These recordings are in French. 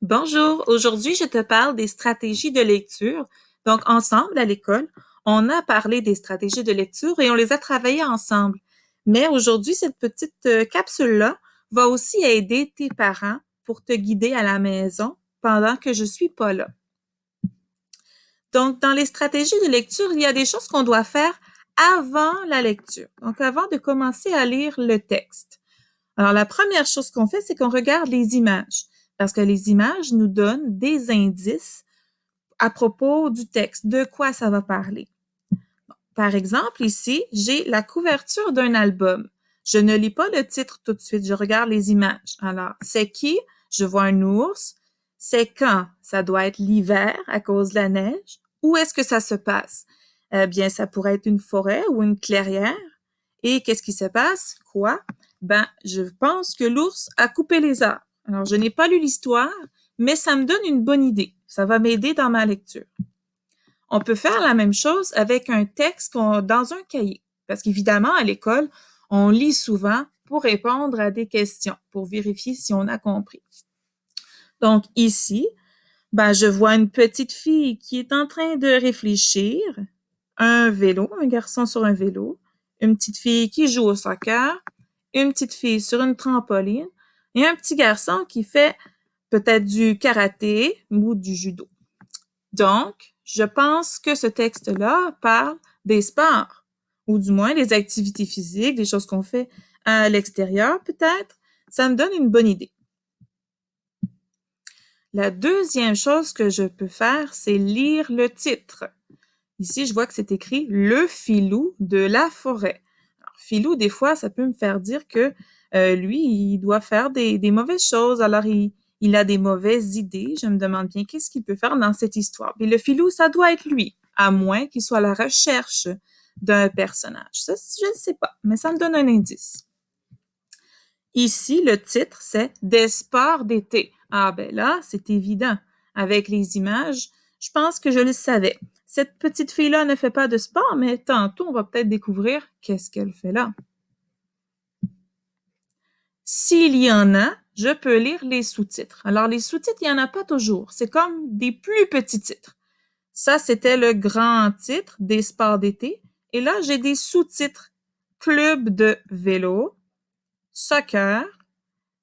Bonjour, aujourd'hui je te parle des stratégies de lecture. Donc ensemble à l'école, on a parlé des stratégies de lecture et on les a travaillées ensemble. Mais aujourd'hui, cette petite capsule-là va aussi aider tes parents pour te guider à la maison pendant que je suis pas là. Donc dans les stratégies de lecture, il y a des choses qu'on doit faire avant la lecture. Donc avant de commencer à lire le texte. Alors, la première chose qu'on fait, c'est qu'on regarde les images, parce que les images nous donnent des indices à propos du texte, de quoi ça va parler. Par exemple, ici, j'ai la couverture d'un album. Je ne lis pas le titre tout de suite, je regarde les images. Alors, c'est qui? Je vois un ours. C'est quand? Ça doit être l'hiver à cause de la neige. Où est-ce que ça se passe? Eh bien, ça pourrait être une forêt ou une clairière. Et qu'est-ce qui se passe? Quoi? Ben, je pense que l'ours a coupé les arbres. Alors, je n'ai pas lu l'histoire, mais ça me donne une bonne idée. Ça va m'aider dans ma lecture. On peut faire la même chose avec un texte dans un cahier. Parce qu'évidemment, à l'école, on lit souvent pour répondre à des questions, pour vérifier si on a compris. Donc ici, ben, je vois une petite fille qui est en train de réfléchir, un vélo, un garçon sur un vélo, une petite fille qui joue au soccer, une petite fille sur une trampoline et un petit garçon qui fait peut-être du karaté ou du judo. Donc, je pense que ce texte-là parle des sports, ou du moins des activités physiques, des choses qu'on fait à l'extérieur peut-être. Ça me donne une bonne idée. La deuxième chose que je peux faire, c'est lire le titre. Ici, je vois que c'est écrit Le filou de la forêt. Alors, filou, des fois, ça peut me faire dire que lui, il doit faire des mauvaises choses. Alors, il a des mauvaises idées. Je me demande bien qu'est-ce qu'il peut faire dans cette histoire. Et le filou, ça doit être lui, à moins qu'il soit à la recherche d'un personnage. Ça, je ne sais pas, mais ça me donne un indice. Ici, le titre, c'est Des sports d'été. Ah ben là, c'est évident. Avec les images, je pense que je le savais. Cette petite fille-là ne fait pas de sport, mais tantôt, on va peut-être découvrir qu'est-ce qu'elle fait là. S'il y en a, je peux lire les sous-titres. Alors, les sous-titres, il n'y en a pas toujours. C'est comme des plus petits titres. Ça, c'était le grand titre des sports d'été. Et là, j'ai des sous-titres. Club de vélo, soccer,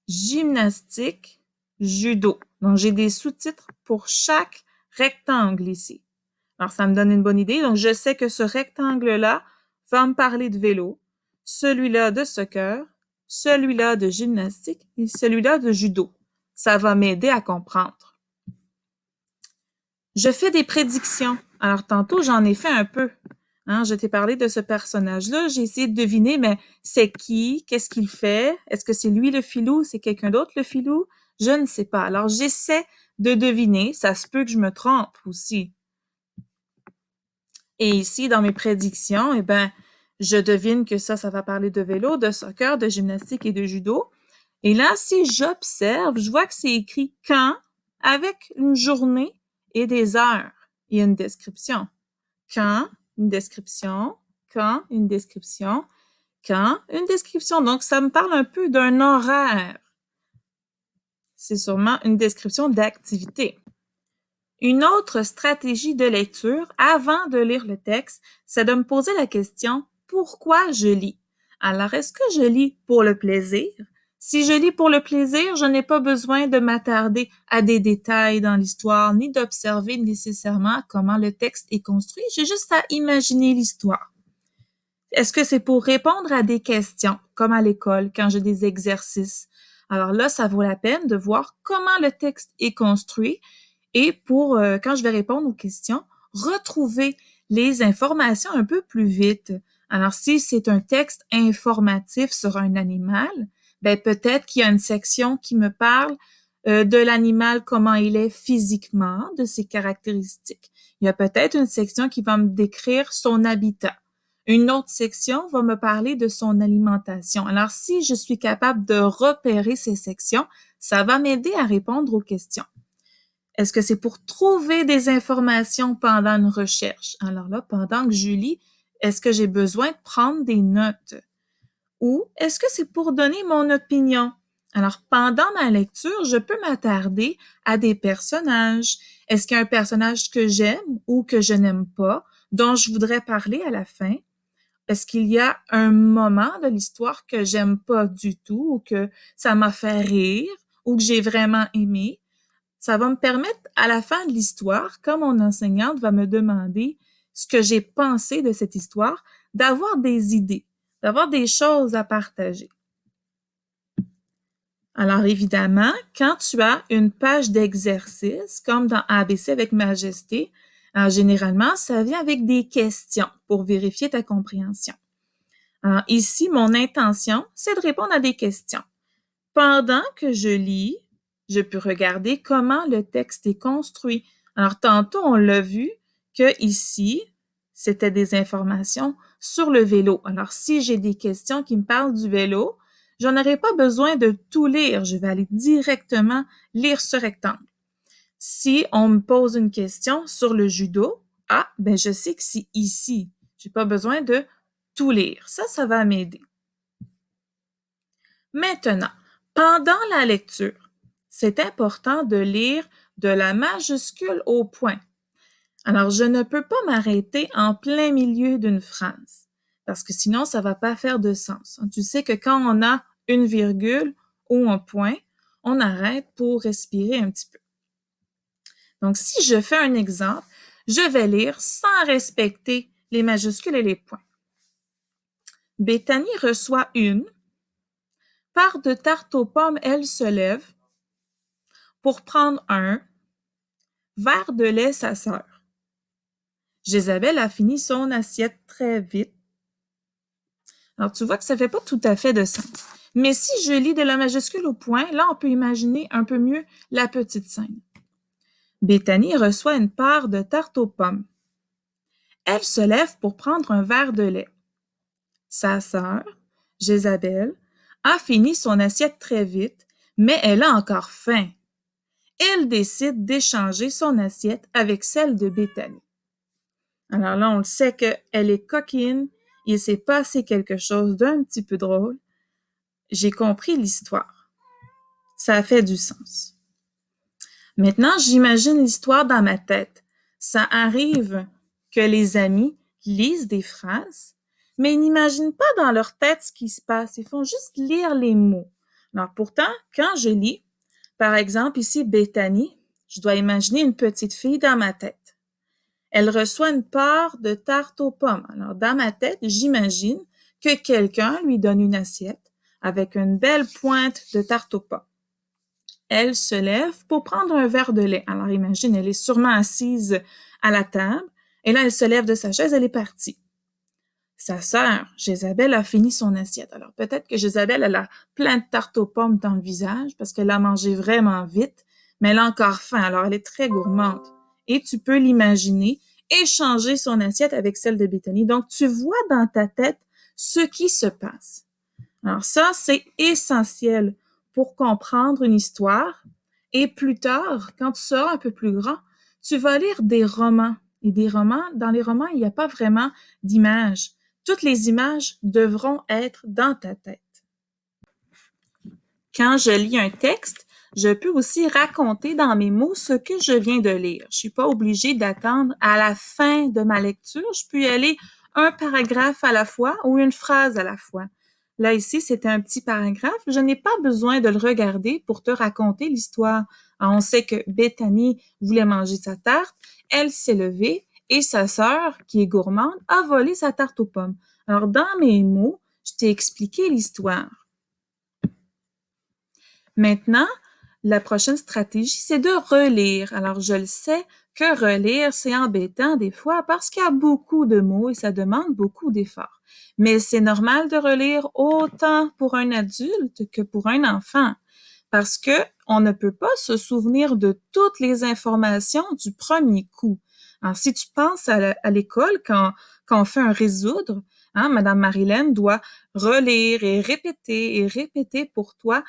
gymnastique, judo. Donc, j'ai des sous-titres pour chaque rectangle ici. Alors, ça me donne une bonne idée. Donc, je sais que ce rectangle-là va me parler de vélo, celui-là de soccer, celui-là de gymnastique et celui-là de judo. Ça va m'aider à comprendre. Je fais des prédictions. Alors, tantôt, j'en ai fait un peu. Hein, je t'ai parlé de ce personnage-là. J'ai essayé de deviner, mais c'est qui? Qu'est-ce qu'il fait? Est-ce que c'est lui le filou? C'est quelqu'un d'autre le filou? Je ne sais pas. Alors, j'essaie de deviner. Ça se peut que je me trompe aussi. Et ici, dans mes prédictions, eh ben, je devine que ça va parler de vélo, de soccer, de gymnastique et de judo. Et là, si j'observe, je vois que c'est écrit quand avec une journée et des heures. Il y a une description. Quand, une description. Quand, une description. Quand, une description. Donc, ça me parle un peu d'un horaire. C'est sûrement une description d'activité. Une autre stratégie de lecture avant de lire le texte, c'est de me poser la question pourquoi je lis. Alors, est-ce que je lis pour le plaisir? Si je lis pour le plaisir, je n'ai pas besoin de m'attarder à des détails dans l'histoire, ni d'observer nécessairement comment le texte est construit. J'ai juste à imaginer l'histoire. Est-ce que c'est pour répondre à des questions, comme à l'école, quand j'ai des exercices? Alors là, ça vaut la peine de voir comment le texte est construit et pour, quand je vais répondre aux questions, retrouver les informations un peu plus vite. Alors, si c'est un texte informatif sur un animal, ben peut-être qu'il y a une section qui me parle de l'animal, comment il est physiquement, de ses caractéristiques. Il y a peut-être une section qui va me décrire son habitat. Une autre section va me parler de son alimentation. Alors, si je suis capable de repérer ces sections, ça va m'aider à répondre aux questions. Est-ce que c'est pour trouver des informations pendant une recherche? Alors là, pendant que je lis, est-ce que j'ai besoin de prendre des notes? Ou est-ce que c'est pour donner mon opinion? Alors, pendant ma lecture, je peux m'attarder à des personnages. Est-ce qu'il y a un personnage que j'aime ou que je n'aime pas, dont je voudrais parler à la fin? Est-ce qu'il y a un moment de l'histoire que j'aime pas du tout ou que ça m'a fait rire ou que j'ai vraiment aimé? Ça va me permettre, à la fin de l'histoire, quand mon enseignante va me demander ce que j'ai pensé de cette histoire, d'avoir des idées, d'avoir des choses à partager. Alors évidemment, quand tu as une page d'exercice, comme dans ABC avec Majesté, généralement, ça vient avec des questions pour vérifier ta compréhension. Alors ici, mon intention, c'est de répondre à des questions. Pendant que je lis, je peux regarder comment le texte est construit. Alors tantôt, on l'a vu que ici, c'était des informations sur le vélo. Alors si j'ai des questions qui me parlent du vélo, j'en aurai pas besoin de tout lire. Je vais aller directement lire ce rectangle. Si on me pose une question sur le judo, ben je sais que c'est ici. J'ai pas besoin de tout lire. Ça va m'aider. Maintenant, pendant la lecture, c'est important de lire de la majuscule au point. Alors, je ne peux pas m'arrêter en plein milieu d'une phrase, parce que sinon, ça va pas faire de sens. Tu sais que quand on a une virgule ou un point, on arrête pour respirer un petit peu. Donc, si je fais un exemple, je vais lire sans respecter les majuscules et les points. Béthanie reçoit une part de tarte aux pommes, elle se lève pour prendre un verre de lait, sa sœur. Jézabel a fini son assiette très vite. Alors, tu vois que ça fait pas tout à fait de sens. Mais si je lis de la majuscule au point, là, on peut imaginer un peu mieux la petite scène. Béthanie reçoit une part de tarte aux pommes. Elle se lève pour prendre un verre de lait. Sa sœur, Jézabel, a fini son assiette très vite, mais elle a encore faim. Elle décide d'échanger son assiette avec celle de Béthanie. Alors là, on le sait qu'elle est coquine, il s'est passé quelque chose d'un petit peu drôle. J'ai compris l'histoire. Ça a fait du sens. Maintenant, j'imagine l'histoire dans ma tête. Ça arrive que les amis lisent des phrases, mais ils n'imaginent pas dans leur tête ce qui se passe. Ils font juste lire les mots. Alors pourtant, quand je lis, par exemple ici, Béthanie, je dois imaginer une petite fille dans ma tête. Elle reçoit une part de tarte aux pommes. Alors, dans ma tête, j'imagine que quelqu'un lui donne une assiette avec une belle pointe de tarte aux pommes. Elle se lève pour prendre un verre de lait. Alors, imagine, elle est sûrement assise à la table et là, elle se lève de sa chaise, elle est partie. Sa sœur, Jézabel, a fini son assiette. Alors, peut-être que Jézabel, elle a plein de tarte aux pommes dans le visage parce qu'elle a mangé vraiment vite, mais elle a encore faim, alors elle est très gourmande. Et tu peux l'imaginer échanger son assiette avec celle de Béthanie. Donc, tu vois dans ta tête ce qui se passe. Alors ça, c'est essentiel pour comprendre une histoire. Et plus tard, quand tu seras un peu plus grand, tu vas lire des romans. Et des romans, dans les romans, il n'y a pas vraiment d'images. Toutes les images devront être dans ta tête. Quand je lis un texte, je peux aussi raconter dans mes mots ce que je viens de lire. Je suis pas obligée d'attendre à la fin de ma lecture. Je peux y aller un paragraphe à la fois ou une phrase à la fois. Là, ici, c'était un petit paragraphe. Je n'ai pas besoin de le regarder pour te raconter l'histoire. Alors, on sait que Béthanie voulait manger sa tarte. Elle s'est levée et sa sœur, qui est gourmande, a volé sa tarte aux pommes. Alors, dans mes mots, je t'ai expliqué l'histoire. Maintenant, la prochaine stratégie, c'est de relire. Alors, je le sais que relire, c'est embêtant des fois parce qu'il y a beaucoup de mots et ça demande beaucoup d'efforts. Mais c'est normal de relire autant pour un adulte que pour un enfant parce que on ne peut pas se souvenir de toutes les informations du premier coup. Alors, si tu penses à l'école, quand on fait un résoudre, Madame Marilyn doit relire et répéter pour toi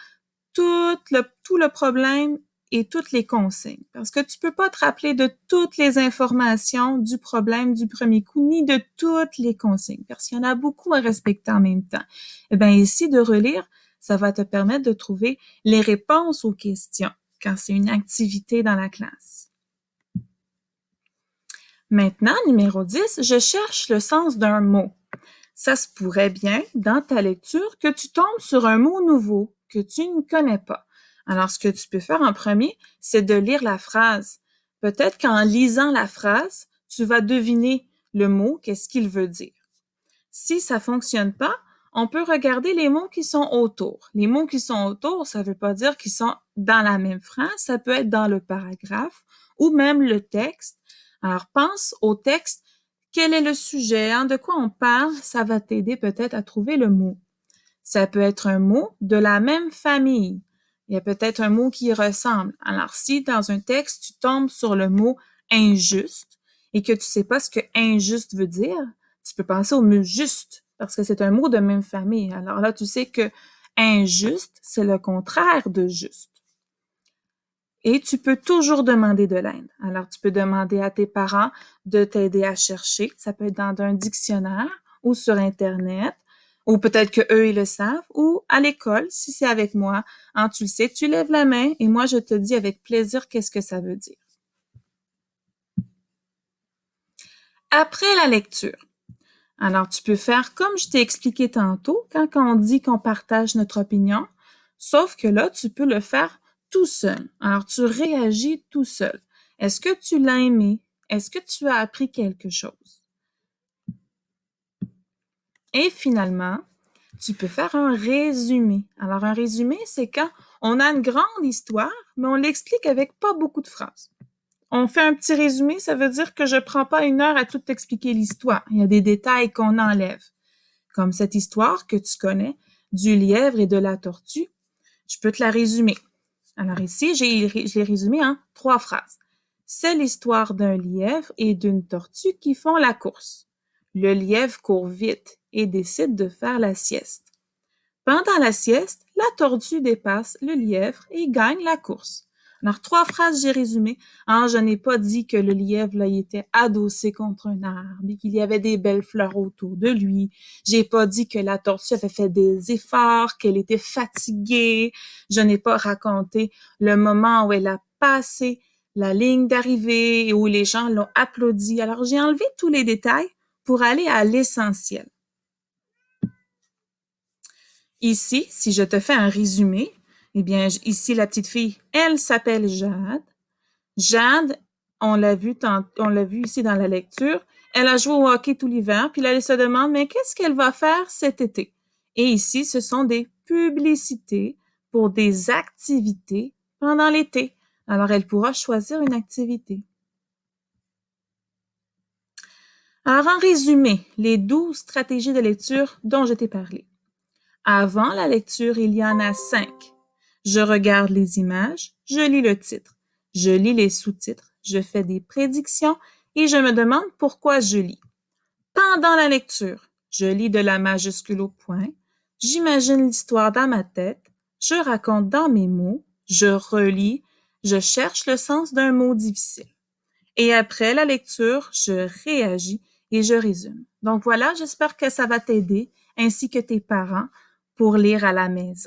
tout le problème et toutes les consignes. Parce que tu peux pas te rappeler de toutes les informations du problème du premier coup, ni de toutes les consignes, parce qu'il y en a beaucoup à respecter en même temps. Eh bien, ici, de relire, Ça va te permettre de trouver les réponses aux questions quand c'est une activité dans la classe. Maintenant, numéro 10, je cherche le sens d'un mot. Ça se pourrait bien, dans ta lecture, que tu tombes sur un mot nouveau que tu ne connais pas. Alors, ce que tu peux faire en premier, c'est de lire la phrase. Peut-être qu'en lisant la phrase, tu vas deviner le mot, qu'est-ce qu'il veut dire. Si ça fonctionne pas, on peut regarder les mots qui sont autour. Les mots qui sont autour, ça veut pas dire qu'ils sont dans la même phrase, ça peut être dans le paragraphe ou même le texte. Alors, pense au texte. Quel est le sujet? De quoi on parle? Ça va t'aider peut-être à trouver le mot. Ça peut être un mot de la même famille. Il y a peut-être un mot qui y ressemble. Alors, si dans un texte, tu tombes sur le mot injuste et que tu sais pas ce que injuste veut dire, tu peux penser au mot juste parce que c'est un mot de même famille. Alors là, tu sais que injuste, c'est le contraire de juste. Et tu peux toujours demander de l'aide. Alors, tu peux demander à tes parents de t'aider à chercher. Ça peut être dans un dictionnaire ou sur Internet, ou peut-être qu'eux, ils le savent, ou à l'école, si c'est avec moi. Tu le sais, tu lèves la main et moi, je te dis avec plaisir qu'est-ce que ça veut dire. Après la lecture, alors tu peux faire comme je t'ai expliqué tantôt, quand on dit qu'on partage notre opinion, sauf que là, tu peux le faire tout seul. Alors, tu réagis tout seul. Est-ce que tu l'as aimé? Est-ce que tu as appris quelque chose? Et finalement, tu peux faire un résumé. Alors, un résumé, c'est quand on a une grande histoire, mais on l'explique avec pas beaucoup de phrases. On fait un petit résumé, ça veut dire que je prends pas 1 heure à tout expliquer l'histoire. Il y a des détails qu'on enlève. Comme cette histoire que tu connais du lièvre et de la tortue, je peux te la résumer. Alors ici, je l'ai résumé en 3 phrases. C'est l'histoire d'un lièvre et d'une tortue qui font la course. Le lièvre court vite et décide de faire la sieste. Pendant la sieste, la tortue dépasse le lièvre et gagne la course. Alors, 3 phrases, j'ai résumé. Je n'ai pas dit que le lièvre, là, il était adossé contre un arbre et qu'il y avait des belles fleurs autour de lui. J'ai pas dit que la tortue avait fait des efforts, qu'elle était fatiguée. Je n'ai pas raconté le moment où elle a passé la ligne d'arrivée et où les gens l'ont applaudi. Alors, j'ai enlevé tous les détails pour aller à l'essentiel. Ici, si je te fais un résumé, eh bien, ici, la petite fille, elle s'appelle Jade. Jade, on l'a vu ici dans la lecture, elle a joué au hockey tout l'hiver, puis là, elle se demande, mais qu'est-ce qu'elle va faire cet été? Et ici, ce sont des publicités pour des activités pendant l'été. Alors, elle pourra choisir une activité. Alors, en résumé, les 12 stratégies de lecture dont je t'ai parlé. Avant la lecture, il y en a 5. Je regarde les images, je lis le titre, je lis les sous-titres, je fais des prédictions et je me demande pourquoi je lis. Pendant la lecture, je lis de la majuscule au point, j'imagine l'histoire dans ma tête, je raconte dans mes mots, je relis, je cherche le sens d'un mot difficile. Et après la lecture, je réagis et je résume. Donc voilà, j'espère que ça va t'aider, ainsi que tes parents, pour lire à la maison.